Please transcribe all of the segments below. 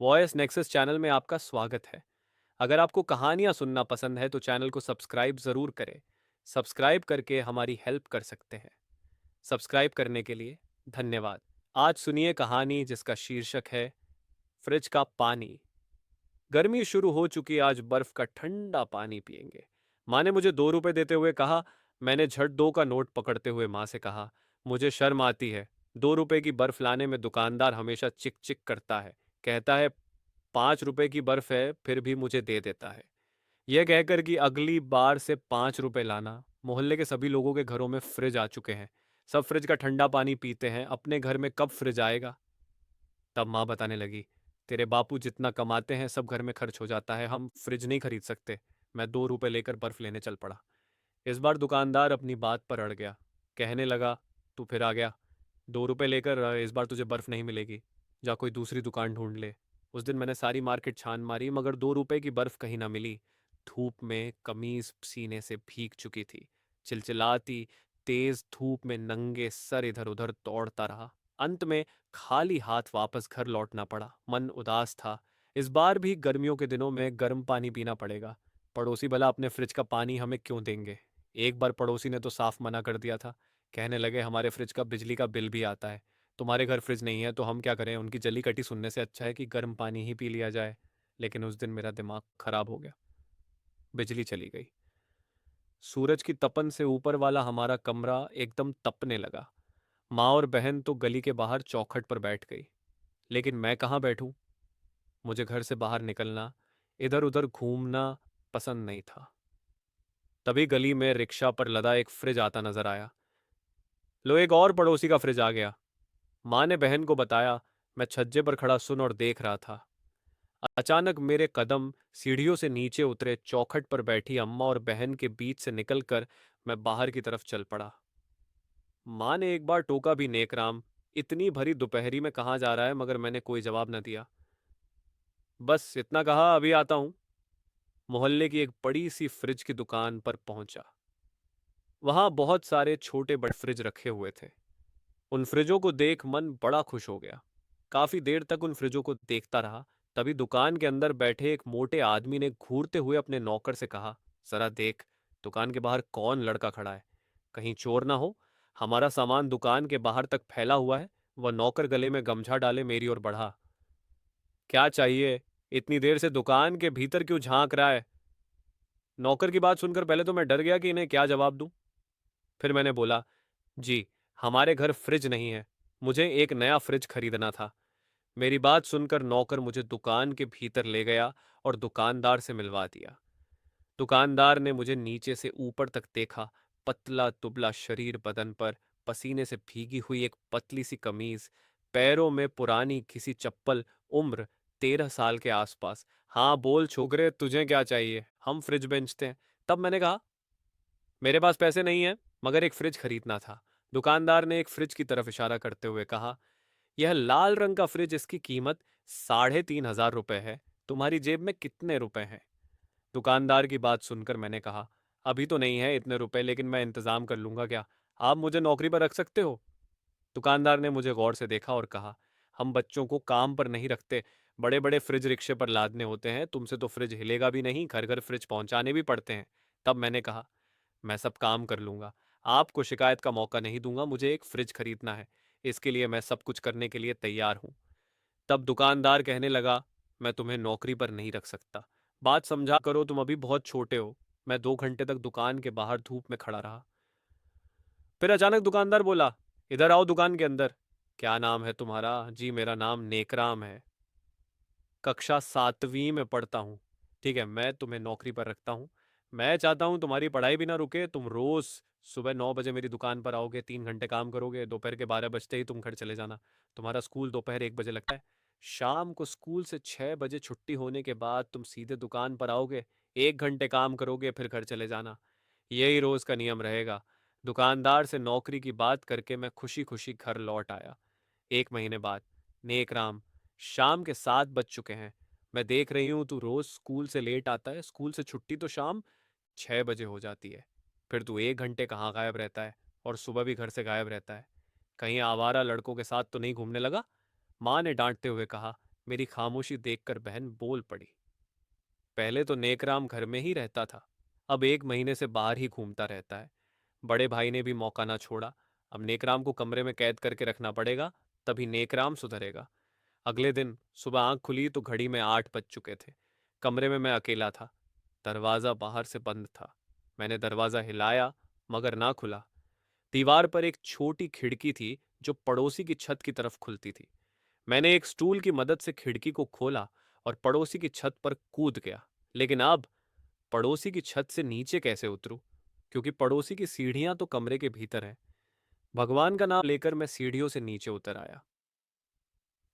Voice nexus channel में आपका स्वागत है। अगर आपको कहानियां सुनना पसंद है तो चैनल को सब्सक्राइब ज़रूर करें। सब्सक्राइब करके हमारी हेल्प कर सकते हैं। सब्सक्राइब करने के लिए धन्यवाद। आज सुनिए कहानी जिसका शीर्षक है फ्रिज का पानी। गर्मी शुरू हो चुकी, आज बर्फ का ठंडा पानी पिएंगे। माँ ने मुझे 2 रुपए देते हुए कहा। मैंने झट 2 का नोट पकड़ते हुए माँ से कहा, मुझे शर्म आती है। 2 रुपए की बर्फ लाने में दुकानदार हमेशा चिक चिक करता है। कहता है 5 रुपए की बर्फ है, फिर भी मुझे दे देता है। यह कहकर कि अगली बार से 5 रुपए लाना। मोहल्ले के सभी लोगों के घरों में फ्रिज आ चुके हैं। सब फ्रिज का ठंडा पानी पीते हैं। अपने घर में कब फ्रिज आएगा? तब माँ बताने लगी, तेरे बापू जितना कमाते हैं सब घर में खर्च हो जाता है, हम फ्रिज नहीं खरीद सकते। मैं 2 रुपए लेकर बर्फ लेने चल पड़ा। इस बार दुकानदार अपनी बात पर अड़ गया। कहने लगा, तू फिर आ गया। 2 रुपए लेकर इस बार तुझे बर्फ नहीं मिलेगी। जा कोई दूसरी दुकान ढूंढ ले। उस दिन मैंने सारी मार्केट छान मारी मगर 2 रुपए की बर्फ कहीं ना मिली। धूप में कमीज सीने से भीग चुकी थी। चिलचिलाती तेज धूप में नंगे सर इधर उधर दौड़ता रहा। अंत में खाली हाथ वापस घर लौटना पड़ा। मन उदास था। इस बार भी गर्मियों के दिनों में गर्म पानी पीना पड़ेगा। पड़ोसी भला अपने फ्रिज का पानी हमें क्यों देंगे? एक बार पड़ोसी ने तो साफ मना कर दिया था। कहने लगे, हमारे फ्रिज का बिजली का बिल भी आता है। तुम्हारे घर फ्रिज नहीं है तो हम क्या करें? उनकी जली कटी सुनने से अच्छा है कि गर्म पानी ही पी लिया जाए। लेकिन उस दिन मेरा दिमाग खराब हो गया। बिजली चली गई। सूरज की तपन से ऊपर वाला हमारा कमरा एकदम तपने लगा। माँ और बहन तो गली के बाहर चौखट पर बैठ गई। लेकिन मैं कहाँ बैठूं? मुझे घर से बाहर निकलना, इधर उधर घूमना पसंद नहीं था। तभी गली में रिक्शा पर लदा एक फ्रिज आता नजर आया। लो, एक और पड़ोसी का फ्रिज आ गया। माँ ने बहन को बताया। मैं छज्जे पर खड़ा सुन और देख रहा था। अचानक मेरे कदम सीढ़ियों से नीचे उतरे। चौखट पर बैठी अम्मा और बहन के बीच से निकलकर मैं बाहर की तरफ चल पड़ा। माँ ने एक बार टोका भी, नेकराम इतनी भरी दोपहरी में कहाँ जा रहा है? मगर मैंने कोई जवाब न दिया। बस इतना कहा, अभी आता हूं। मोहल्ले की एक बड़ी सी फ्रिज की दुकान पर पहुंचा। वहां बहुत सारे छोटे बड़े फ्रिज रखे हुए थे। उन फ्रिजों को देख मन बड़ा खुश हो गया। काफी देर तक उन फ्रिजों को देखता रहा। तभी दुकान के अंदर बैठे एक मोटे आदमी ने घूरते हुए अपने नौकर से कहा, जरा देख, दुकान के बाहर कौन लड़का खड़ा है? कहीं चोर ना हो। हमारा सामान दुकान के बाहर तक फैला हुआ है। वह नौकर गले में गमछा डाले मेरी ओर बढ़ा। क्या चाहिए? इतनी देर से दुकान के भीतर क्यों झांक रहा है? नौकर की बात सुनकर पहले तो मैं डर गया कि इन्हें क्या जवाब दूं। फिर मैंने बोला, जी, हमारे घर फ्रिज नहीं है। मुझे एक नया फ्रिज खरीदना था। मेरी बात सुनकर नौकर मुझे दुकान के भीतर ले गया और दुकानदार से मिलवा दिया। दुकानदार ने मुझे नीचे से ऊपर तक देखा। पतला दुबला शरीर, बदन पर पसीने से भीगी हुई एक पतली सी कमीज, पैरों में पुरानी किसी चप्पल। उम्र 13 साल के आसपास। हाँ बोल छोकरे, तुझे क्या चाहिए? हम फ्रिज बेचते हैं। तब मैंने कहा, मेरे पास पैसे नहीं है मगर एक फ्रिज खरीदना था। दुकानदार ने एक फ्रिज की तरफ इशारा करते हुए कहा, यह लाल रंग का फ्रिज, इसकी कीमत 3,500 रुपए है। तुम्हारी जेब में कितने रुपए हैं? दुकानदार की बात सुनकर मैंने कहा, अभी तो नहीं है इतने रुपए, लेकिन मैं इंतजाम कर लूंगा। क्या आप मुझे नौकरी पर रख सकते हो? दुकानदार ने मुझे गौर से देखा और कहा, हम बच्चों को काम पर नहीं रखते। बड़े बड़े फ्रिज रिक्शे पर लादने होते हैं। तुमसे तो फ्रिज हिलेगा भी नहीं, घर घर फ्रिज पहुंचाने भी पड़ते हैं। तब मैंने कहा, मैं सब काम कर लूंगा। आपको शिकायत का मौका नहीं दूंगा। मुझे एक फ्रिज खरीदना है। इसके लिए मैं सब कुछ करने के लिए तैयार हूं। तब दुकानदार कहने लगा, मैं तुम्हें नौकरी पर नहीं रख सकता। बात समझा करो, तुम अभी बहुत छोटे हो। मैं 2 घंटे तक दुकान के बाहर धूप में खड़ा रहा। फिर अचानक दुकानदार बोला, इधर आओ दुकान के अंदर। क्या नाम है तुम्हारा? जी, मेरा नाम नेकराम है। कक्षा 7वीं में पढ़ता हूँ। ठीक है, मैं तुम्हें नौकरी पर रखता हूँ। मैं चाहता हूँ तुम्हारी पढ़ाई भी ना रुके। तुम रोज सुबह 9 बजे मेरी दुकान पर आओगे, 3 घंटे काम करोगे, दोपहर के 12 बजते ही तुम घर चले जाना। तुम्हारा स्कूल दोपहर 1 बजे लगता है। शाम को स्कूल से 6 बजे छुट्टी होने के बाद तुम सीधे दुकान पर आओगे, 1 घंटे काम करोगे, फिर घर चले जाना। यही रोज का नियम रहेगा। दुकानदार से नौकरी की बात करके मैं खुशी खुशी घर लौट आया। 1 महीने बाद, नेकराम, शाम के 7 बज चुके हैं। मैं देख रही हूं तू रोज स्कूल से लेट आता है। स्कूल से छुट्टी तो शाम 6 बजे हो जाती है। फिर तू 1 घंटे कहाँ गायब रहता है? और सुबह भी घर से गायब रहता है। कहीं आवारा लड़कों के साथ तो नहीं घूमने लगा? माँ ने डांटते हुए कहा। मेरी खामोशी देखकर बहन बोल पड़ी। पहले तो नेकराम घर में ही रहता था, अब 1 महीने से बाहर ही घूमता रहता है। बड़े भाई ने भी मौका ना छोड़ा। अब नेकराम को कमरे में कैद करके रखना पड़ेगा, तभी नेकराम सुधरेगा। अगले दिन सुबह आंख खुली तो घड़ी में 8 बज चुके थे। कमरे में मैं अकेला था। दरवाजा बाहर से बंद था। मैंने दरवाजा हिलाया, मगर ना खुला। दीवार पर एक छोटी खिड़की थी जो पड़ोसी की छत की तरफ खुलती थी। मैंने एक स्टूल की मदद से खिड़की को खोला और पड़ोसी की छत पर कूद गया। लेकिन अब पड़ोसी की छत से नीचे कैसे उतरूं, क्योंकि पड़ोसी की सीढ़ियां तो कमरे के भीतर हैं। भगवान का नाम लेकर मैं सीढ़ियों से नीचे उतर आया।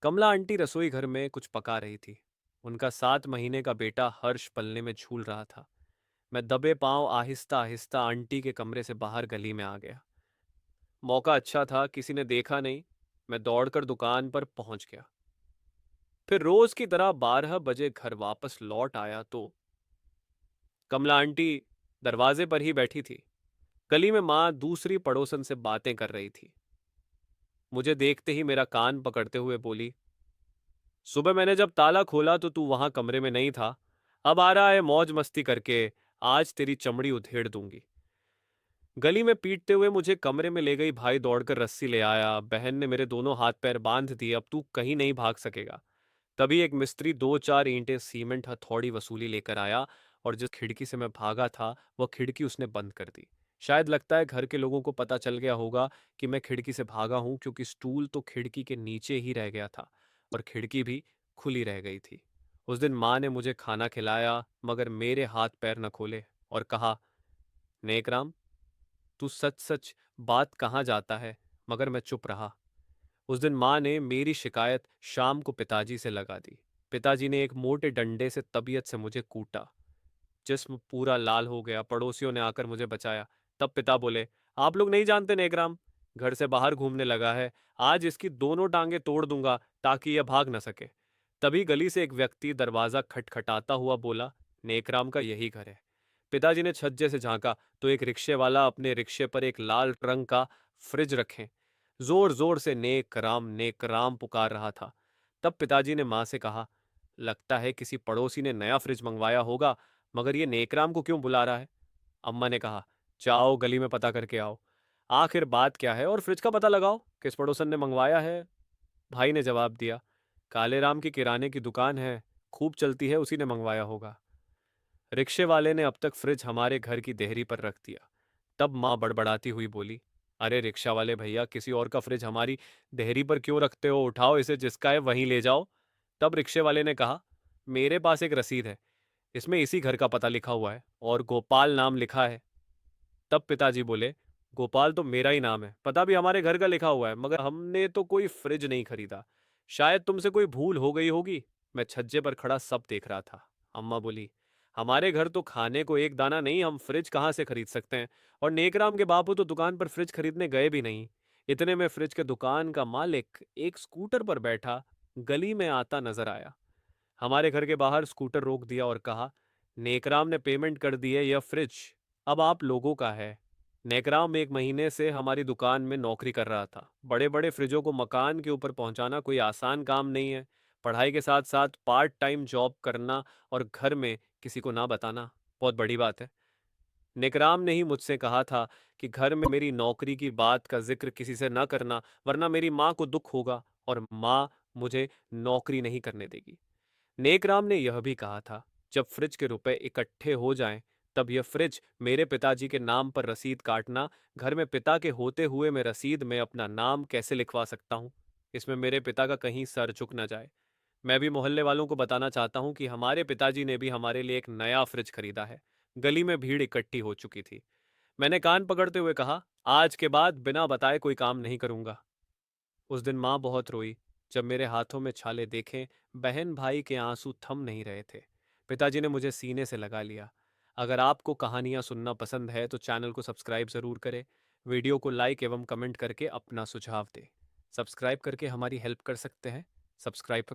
कमला आंटी रसोई घर में कुछ पका रही थी। उनका 7 महीने का बेटा हर्ष पलने में झूल रहा था। मैं दबे पांव आहिस्ता आहिस्ता आंटी के कमरे से बाहर गली में आ गया। मौका अच्छा था, किसी ने देखा नहीं। मैं दौड़कर दुकान पर पहुंच गया। फिर रोज की तरह 12 बजे घर वापस लौट आया तो कमला आंटी दरवाजे पर ही बैठी थी। गली में माँ दूसरी पड़ोसन से बातें कर रही थी। मुझे देखते ही मेरा कान पकड़ते हुए बोली, सुबह मैंने जब ताला खोला तो तू वहां कमरे में नहीं था। अब आ रहा है मौज मस्ती करके। आज तेरी चमड़ी उधेड़ दूंगी। गली में पीटते हुए मुझे कमरे में ले गई। भाई दौड़कर रस्सी ले आया। बहन ने मेरे दोनों हाथ पैर बांध दिए। अब तू कहीं नहीं भाग सकेगा। तभी एक मिस्त्री 2-4 ईंटें सीमेंट हथौड़ी वसूली लेकर आया और जिस खिड़की से मैं भागा था वह खिड़की उसने बंद कर दी। शायद लगता है घर के लोगों को पता चल गया होगा कि मैं खिड़की से भागा हूं, क्योंकि स्टूल तो खिड़की के नीचे ही रह गया था और खिड़की भी खुली रह गई थी। उस दिन माँ ने मुझे खाना खिलाया, मगर मेरे हाथ पैर न खोले और कहा, नेकराम, तू सच सच बात कहाँ जाता है। मगर मैं चुप रहा। उस दिन माँ ने मेरी शिकायत शाम को पिताजी से लगा दी। पिताजी ने एक मोटे डंडे से तबीयत से मुझे कूटा। जिस्म पूरा लाल हो गया। पड़ोसियों ने आकर मुझे बचाया। तब पिता बोले, आप लोग नहीं जानते नेकराम घर से बाहर घूमने लगा है। आज इसकी दोनों टांगे तोड़ दूंगा ताकि यह भाग न सके। तभी गली से एक व्यक्ति दरवाजा खटखटाता हुआ बोला, नेकराम का यही घर है। पिताजी ने छज्जे से झांका तो एक रिक्शे वाला अपने रिक्शे पर एक लाल रंग का फ्रिज रखे जोर जोर से नेक राम पुकार रहा था। तब पिताजी ने माँ से कहा, लगता है किसी पड़ोसी ने नया फ्रिज मंगवाया होगा, मगर ये नेकराम को क्यों बुला रहा है। अम्मा ने कहा, जाओ गली में पता करके आओ। आखिर बात क्या है और फ्रिज का पता लगाओ किस पड़ोसन ने मंगवाया है। भाई ने जवाब दिया, काले राम की किराने की दुकान है, खूब चलती है, उसी ने मंगवाया होगा। रिक्शे वाले ने अब तक फ्रिज हमारे घर की देहरी पर रख दिया। तब माँ बड़बड़ाती हुई बोली, अरे रिक्शा वाले भैया, किसी और का फ्रिज हमारी देहरी पर क्यों रखते हो, उठाओ इसे, जिसका है वहीं ले जाओ। तब रिक्शे वाले ने कहा, मेरे पास एक रसीद है, इसमें इसी घर का पता लिखा हुआ है और गोपाल नाम लिखा है। तब पिताजी बोले, गोपाल तो मेरा ही नाम है, पता भी हमारे घर का लिखा हुआ है, मगर हमने तो कोई फ्रिज नहीं खरीदा। शायद तुमसे कोई भूल हो गई होगी। मैं छज्जे पर खड़ा सब देख रहा था। अम्मा बोली, हमारे घर तो खाने को एक दाना नहीं, हम फ्रिज कहाँ से खरीद सकते हैं। और नेकराम के बापू तो दुकान पर फ्रिज खरीदने गए भी नहीं। इतने में फ्रिज के दुकान का मालिक एक स्कूटर पर बैठा गली में आता नजर आया। हमारे घर के बाहर स्कूटर रोक दिया और कहा, नेकराम ने पेमेंट कर दी है, यह फ्रिज अब आप लोगों का है। नेकराम 1 महीने से हमारी दुकान में नौकरी कर रहा था। बड़े बड़े फ्रिजों को मकान के ऊपर पहुंचाना कोई आसान काम नहीं है। पढ़ाई के साथ साथ पार्ट टाइम जॉब करना और घर में किसी को ना बताना बहुत बड़ी बात है। नेकराम ने ही मुझसे कहा था कि घर में मेरी नौकरी की बात का जिक्र किसी से न करना, वरना मेरी माँ को दुख होगा और माँ मुझे नौकरी नहीं करने देगी। नेकराम ने यह भी कहा था, जब फ्रिज के रुपए इकट्ठे हो जाएं, तब यह फ्रिज मेरे पिताजी के नाम पर रसीद काटना। घर में पिता के होते हुए मैं रसीद में अपना नाम कैसे लिखवा सकता हूँ। इसमें मेरे पिता का कहीं सर झुक न जाए। मैं भी मोहल्ले वालों को बताना चाहता हूँ कि हमारे पिताजी ने भी हमारे लिए एक नया फ्रिज खरीदा है। गली में भीड़ इकट्ठी हो चुकी थी। मैंने कान पकड़ते हुए कहा, आज के बाद बिना बताए कोई काम नहीं करूंगा। उस दिन माँ बहुत रोई जब मेरे हाथों में छाले देखे। बहन भाई के आंसू थम नहीं रहे थे। पिताजी ने मुझे सीने से लगा लिया। अगर आपको कहानियां सुनना पसंद है तो चैनल को सब्सक्राइब जरूर करें। वीडियो को लाइक एवं कमेंट करके अपना सुझाव दें। सब्सक्राइब करके हमारी हेल्प कर सकते हैं। सब्सक्राइब